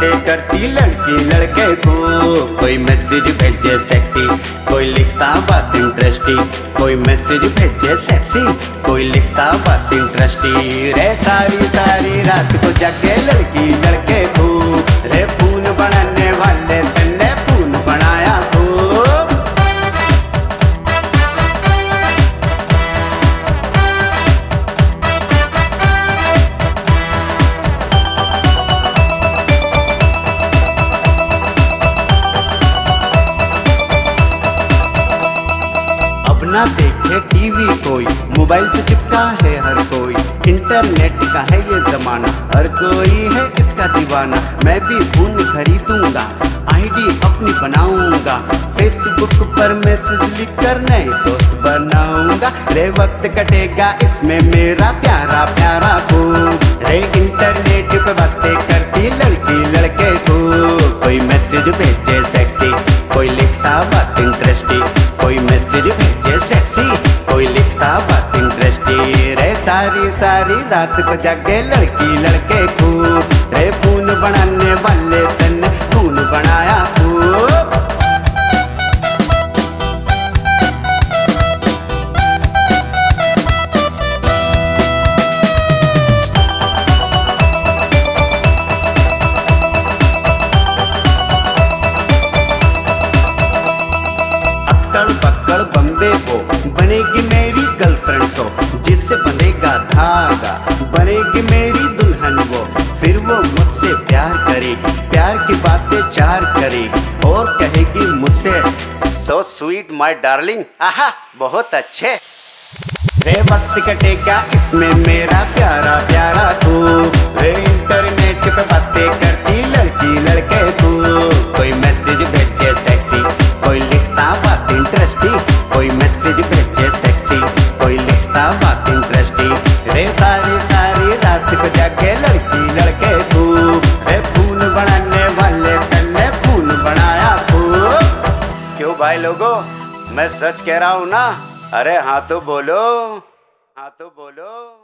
बातें करती लड़की लड़के को, कोई मैसेज भेजे सेक्सी, कोई लिखता बात इंटरेस्टिंग, कोई मैसेज भेजे सेक्सी, कोई लिखता बात इंटरेस्टिंग। रे सारी सारी रात को जागे लड़की लड़के को, रे फोन बनाने वाले तन्ने फोन बनाया को। ना देखे टीवी कोई, मोबाइल से चिपका है हर कोई, इंटरनेट का है ये जमाना, हर कोई है इसका दीवाना। मैं भी फोन खरीदूंगा, आईडी अपनी बनाऊंगा, फेसबुक पर मैसेज लिख कर नए दोस्त बनाऊंगा। रे वक्त कटेगा इसमें मेरा प्यारा प्यारा को, रे इंटरनेट पे बातें करती लड़की लड़के को, कोई मैसेज भेजे सेक्सी, कोई लिखता बात इंटरेस्टिंग, कोई मैसेज भेजे सेक्सी, कोई लिखता बात इंटरेस्टिंग। रे सारी सारी रात को जागे लड़की लड़के को, रे फोन बनाने वाले तन्ने फोन बनाया को। पकड़ बम्बे वो बनेगी मेरी गर्लफ्रेंड, सो जिससे बनेगा धागा बनेगी मेरी दुल्हन वो, फिर वो मुझसे प्यार करेगी, प्यार की बातें चार करेगी और कहेगी मुझसे सो स्वीट माय डार्लिंग। आहा बहुत अच्छे। रे वक्त कटेगा इसमें मेरा प्यारा प्यारा को, रे इंटरनेट पे बातें करती लड़की लड़के को, कोई मैसेज भेजे सेक्सी, कोई लिखता बात इंटरेस्टिंग, कोई मैसेज भेजे सेक्सी, कोई लिखता बात इंटरेस्टिंग। रे सारी सारी रात को जाके लड़की लड़के को, रे फूल बनाने वाले तन्ने फूल बनाया को। क्यों भाई लोगों, मैं सच कह रहा हूँ ना? अरे हाँ तो बोलो, हाँ तो बोलो।